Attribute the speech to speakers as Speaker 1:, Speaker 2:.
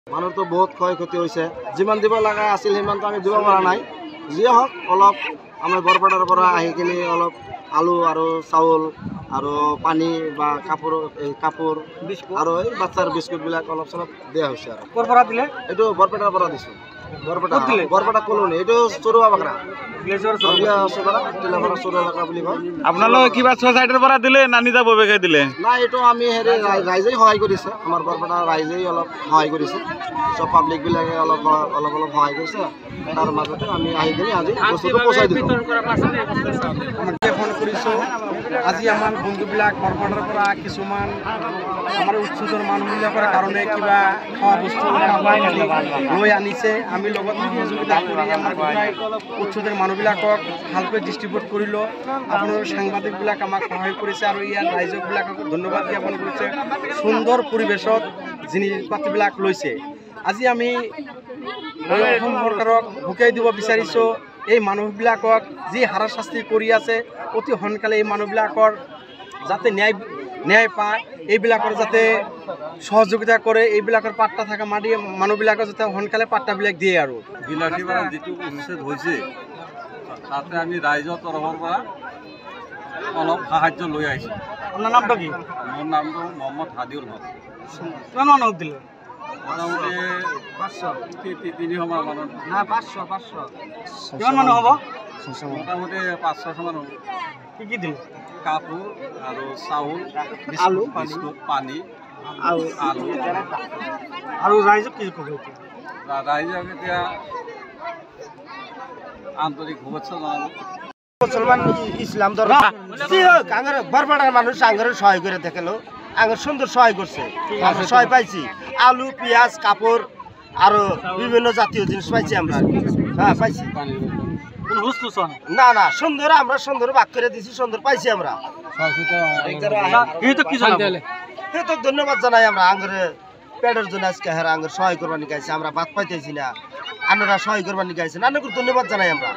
Speaker 1: মানুহটো বহুত ক্ষয় ক্ষতি হৈছে। যিমান দিব লগা আছিল সিমানটো আমি দিব পৰা নাই। যিয়ে হওক অলপ আমাৰ বৰপেটাৰ পৰা আহি কিনে অলপ আলু আৰু চাউল আৰু পানী বা কাপোৰ আৰু এই বাচ্চাৰ বিস্কুটবিলাক অলপ চলপ দিয়া হৈছে। আৰু
Speaker 2: ক'ৰ পৰা দিলে?
Speaker 1: এইটো বৰপেটাৰ পৰা দিছোঁ। বৰপেটা কলোনী, এইটো চৰুৱা বাকৰা বুলি কয়।
Speaker 2: আপোনালোকে কিবা ছ'চাইটিৰ পৰা দিলে না নিজাববীয়াকৈ দিলে?
Speaker 1: নাই, এইটো আমি ৰাইজেই সহায় কৰিছে। আমাৰ বৰপেটা ৰাইজেই অলপ সহায় কৰিছে। চব পাব্লিকবিলাকে অলপ সহায় কৰিছে। তাৰ মাজতে আমি আহি কিনে আজি বস্তুটো পচাই দিলোঁ।
Speaker 3: ফোন কৰিছোঁ আজি আমাৰ বন্ধুবিলাক বৰপেটাৰ পৰা কিছুমান আমাৰ উচ্চতৰ মানুহবিলাকৰ কাৰণে কিবা খোৱা বস্তু লৈ আনিছে। আমি লগত সহযোগিতা কৰি আমাৰ উচ্চতৰ মানুহবিলাকক ভালকৈ ডিষ্ট্ৰিবিউট কৰিলোঁ। আপোনাৰ সাংবাদিকবিলাক আমাক সহায় কৰিছে আৰু ইয়াৰ ৰাইজকবিলাকক ধন্যবাদ জ্ঞাপন কৰিছে। সুন্দৰ পৰিৱেশত জিনিস পাতিবিলাক লৈছে। আজি আমি অসম চৰকাৰক সকীয়াই দিব বিচাৰিছোঁ, এই মানুহবিলাকক যি হাৰাশাস্তি কৰি আছে অতি সোনকালে এই মানুহবিলাকৰ যাতে ন্যায় পায়, এইবিলাকৰ যাতে সহযোগিতা কৰে, এইবিলাকৰ পাট্টা থকা মানুহবিলাকৰ যাতে সোনকালে পাট্টাবিলাক দিয়ে। আৰু
Speaker 4: বিলাসীপাৰা যিটো উচ্ছেদ হৈছে তাতে আমি ৰাইজৰ তৰফৰ পৰা অলপ সাহায্য লৈ আহিছোঁ।
Speaker 2: আপোনাৰ নামটো কি?
Speaker 4: মোৰ নামটো মহম্মদ হাদিউল হক।
Speaker 2: কিমান মানুহক দিলে?
Speaker 4: মোটামুটি 300 মানত।
Speaker 2: কিমান মানুহ হ'ব?
Speaker 4: মোটামুটি 500 মান হ'ব।
Speaker 2: কি দিলে?
Speaker 4: কাপোৰ আৰু চাউল,
Speaker 2: আলু,
Speaker 4: বিস্কুট, পানী, আলু।
Speaker 2: আৰু ৰাইজক কি ক'ব?
Speaker 4: ৰাইজক এতিয়া আন্তৰিক শুভেচ্ছা জনালোঁ।
Speaker 1: মুসলমান ইসলাম ধর্ম আঙের বরপেটার মানুষ আঙের সহায় করে দেখালো, আঙের সুন্দর সহায় করছে। সহায় পাইছি, আলু, পেঁয়াজ, কাপড় আরো বিভিন্ন জাতীয় জিনিস পাইছি আমরা। হ্যাঁ পাইছি। না না, সুন্দর আমরা সুন্দর ভাগ করে দিছি, সুন্দর পাইছি আমরা। তো ধন্যবাদ জানাই আমরা আঙের পেটের জন্য আজকে হ্যাঁ আঙের সহায় করবার নিয়ে গাইছি। আমরা ভাত পাইতেছি না, আপনারা সহায় করবার নিয়ে গাইছেন, আপনাকে ধন্যবাদ জানাই আমরা।